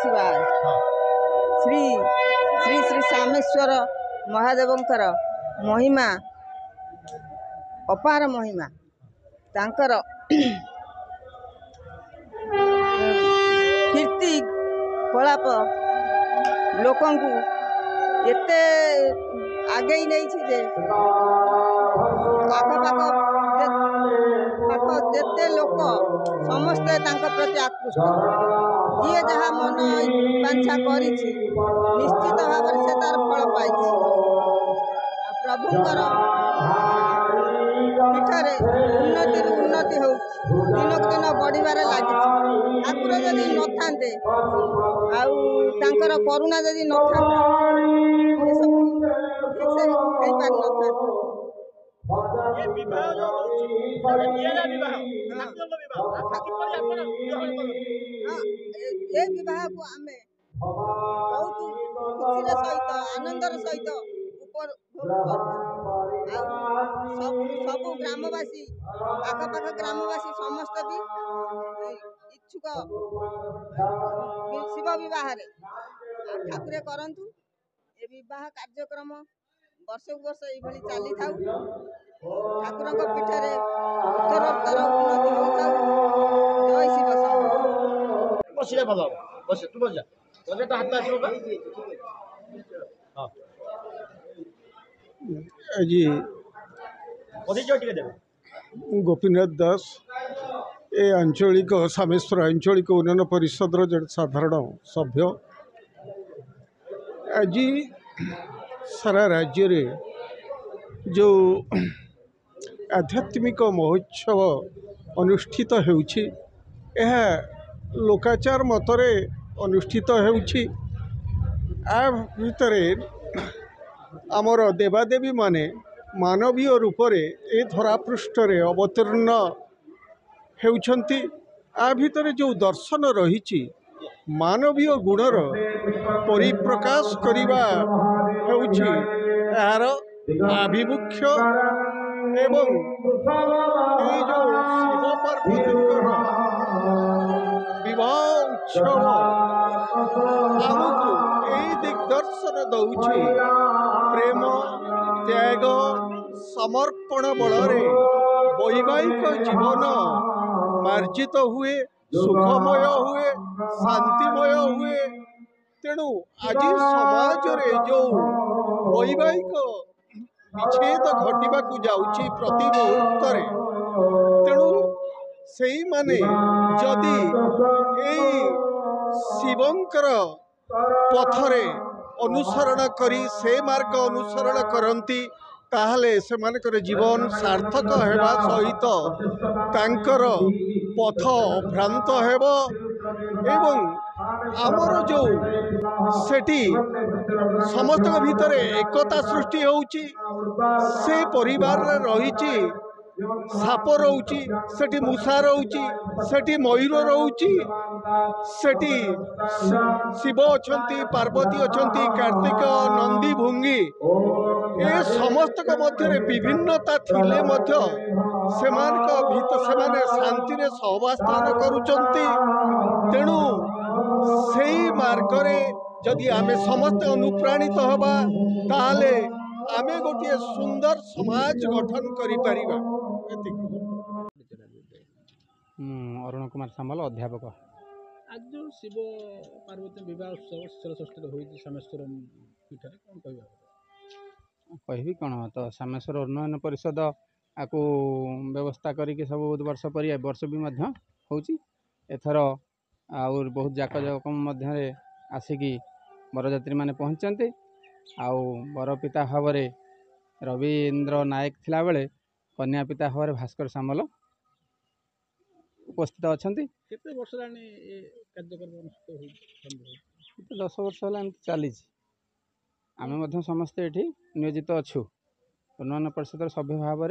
शिवाय। श्री श्री श्री सामेश्वर महादेवंकर महिमा अपार महिमा तांकर कीर्ति कलाप लोकंकु एते आगे नहीं जे आखपाख जेते लोक समस्ते प्रति आकृष्ट जी जहाँ मन बांछा कर निश्चित भाव से तार फल पाई प्रभुंकर पीठरे उन्नति उन्नति हो दिनक दिन बढ़िबार लगी ठाकुर जदि न थांते आउर करुणा जदि न था ये सब ठीक से हो पार न था। ये विवाह जो नियारा विवाह ठाकुर विवाह ठाकुर पर आपण ये विवाह को आमे बहुत खुशी सहित आनंदर सहित सब ग्रामवासी आखपाख ग्रामवासी समस्त भी इच्छुक शिव विवाह ठाकुर करंतु ये विवाह कार्यक्रम वर्ष को वर्ष ये चली था ठाकुर पीठरे उत्तरोत्तर उन्नति हो जय शिव बसिले भल बस तू बजा बजा तो हाथ आछो हां जी परिचय टिके देबे गोपीनाथ दास ए आंचलिक सामेश्वर आंचलिक उन्नयन परिषद जड़े साधारण सभ्य आज सारा राज्य रे जो आध्यात्मिक महोत्सव अनुष्ठित होउछि यह लोकाचार मतरे अनुष्ठित होउछि आ भितरे आमर देवादेवी माने मानवीय रूप से ए धरापृष्ठ अवतीर्ण होउछंती आ भितरे जो दर्शन रही मानवीय गुणर परिप्रकाश करिबा होउछि यार आभिमुख्य एवं ये जो शिव पार्वतींकर विवाह उत्सव आमको यही दिग्दर्शन दौछि प्रेम त्याग समर्पण बलरे वैवाहिक जीवन मार्जित हुए सुखमय हुए शांतिमय हुए तेणु आज समाज रे जो वैवाहिक विच्छेद घटवा जाउछि प्रति मुहूर्त तेणु से माने जदि शिवंकर पथरे अनुसरण करी से मार्ग अनुसरण करती ताहले से मानकर जीवन सार्थक हेबा सहित तांकर पथ भ्रांत हेब एवं आमर जो सेठी समस्त भितर एकता सृष्टि होउची से परिवार रही साप रोची सेठी मूषा रोची सेठी मयूर रोची सेठी शिव अछंती पार्वती अछंती कार्तिक नंदी भुंगी ए समस्त मध्य विभिन्नता थिले मध्य सेमाने शांति रे सहवास्थान करुचंती तेणु सेई मार्ग रे जदि आमे समस्त अनुप्राणित हबा ताले आमे गोटे सुंदर समाज गठन करि परिबा। अरुण कुमार सामल अध्यापक। आज जो शिव पार्वती विवाह उत्सव शीतलषष्ठी होती सामेश्वर पीठ कौन कह तो सामेश्वर उन्नयन परिषद आपको व्यवस्था करके सब वर्ष पर वर्ष भी होची एथर आउर बहुत जाकजकम मध्य आसिकी बरजात्री माने पहुँचते आउ बर पिता भाव रवीन्द्र नायक थिला बेले कन्या पिता भाव भास्कर सामल उपस्थित अच्छा केते वर्ष लानी ए कार्यक्रम अनुष्ठित 10 वर्ष है चली आम समस्ते ये नियोजित अच्छु उन्नयन परिषद सभ्य भाव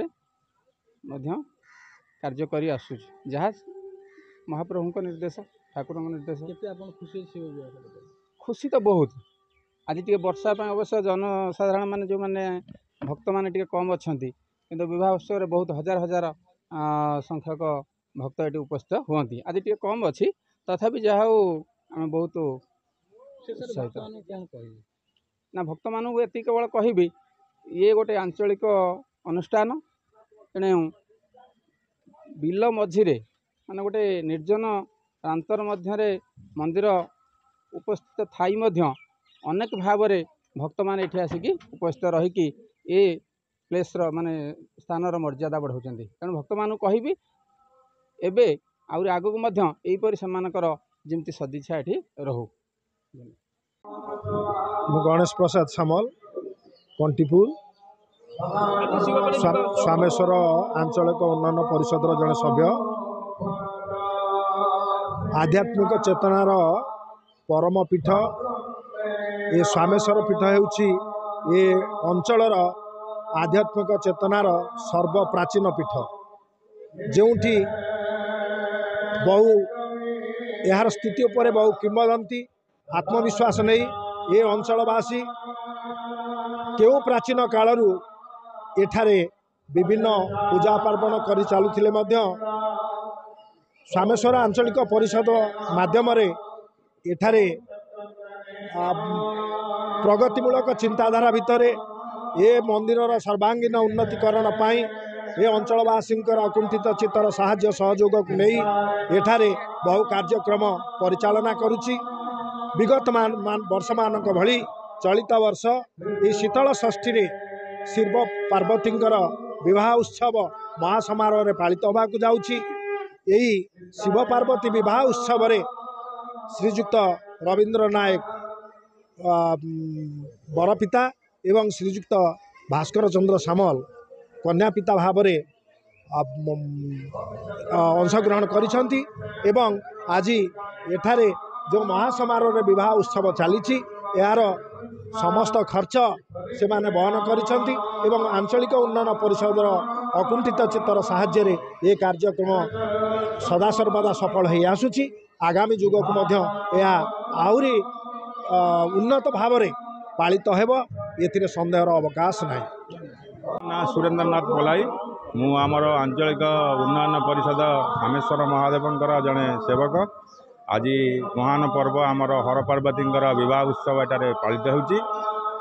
कार्य कर आसु जहाँ महाप्रभु निर्देश ठाकुर निर्देश खुशी तो बहुत आज टी वर्षा अवश्य जनसाधारण मान जो मैंने भक्त मैंने कम अच्छा किंतु विवाह उत्सव बहुत हजार हजार संख्यक भक्त ये उपस्थित हुआ आज टी कम अच्छी तथापि जहाँ आम बहुत ना भक्त मानू ये केवल कहबी ये गोटे आंचलिक अनुष्ठान तेणु बिल मझिरे माने गोटे निर्जन प्रांतर मध्य मंदिर उपस्थित थाई मध्य अनेक भाव में भक्त मैंने ये आसिक उपस्थित रहीकि ये प्लेसर माने स्थानर मर्यादा बढ़ाऊँ तेणु भक्त मानू कहबी एबे आउरी आगक मध्य एहीपरि सेमानकर जेमती सदिच्छा एठी रहू। गणेश प्रसाद सामल कंटीपुर स्वामेश्वर आंचलिक उन्नयन परिषद जड़े सभ्य आध्यात्मिक चेतनार परम पीठ ये स्वामेश्वर पीठ होउछि ये अंचलर आध्यात्मिक चेतनार सर्वप्राचीन पीठ जोठी बहु यार स्थिति पर बहु किंवदंती आत्मविश्वास नहीं ये अंचलवासी केउ प्राचीन कालरू एठारे विभिन्न पूजा पार्वण करि चालुथिले मध्य स्वामेश्वर आंचलिक परिषद माध्यम एठारे प्रगतिमूलक चिंताधारा भितर ये मंदिरर सर्वांगीन उन्नतिकरण पाई ये अंचलवासी अकुंठित चित्तर साहाय्य सहयोग को नहीं एठारे बहु कार्यक्रम परिचालना करुच्ची विगत वर्ष मानक भली चलित वर्ष ये शीतल षष्ठी रे शिव पार्वती विवाह उत्सव महासमारोह रे पालित होबाकु जाउची। यही शिव पार्वती विवाह उत्सव रे श्रीजुक्त रवींद्र नायक बरपिता एवं श्रीजुक्त भास्कर चंद्र सामल कन्या पिता भाव में अंशग्रहण करिसेंती एवं आज एठारे जो महासमारोह रे विवाह उत्सव चली यार समस्त खर्च से माने बहन करिसेंती एवं आंचलिक उन्नयन परिषद अकुंठित चित्तर साहाय्य रे ये कार्यक्रम सदा सर्वदा सफल हो आसुची। आगामी जुग को मध्य आहुरी उन्नत भाव में पालित हेब एथिरे संदेहर अवकाश नहीं। ना सुरेंद्र नाथ बोलाई मु आमर आंचलिक उन्नयन परिषद रामेश्वर महादेवंकर जड़े सेवक आज महान पर्व आमर हर पार्वती विवाह उत्सव एटारे पालित होउची।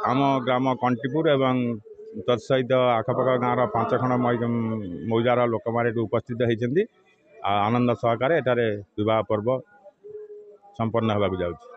आम ग्राम कंटीपुर एवं तत्सहित आखपाख गाँव 5 खंड मौजार लोक मैंने उपस्थित होती आनंद सहकार एटारे विवाह पर्व संपन्न होगा जाउची।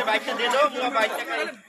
बाइक दे दो बाइक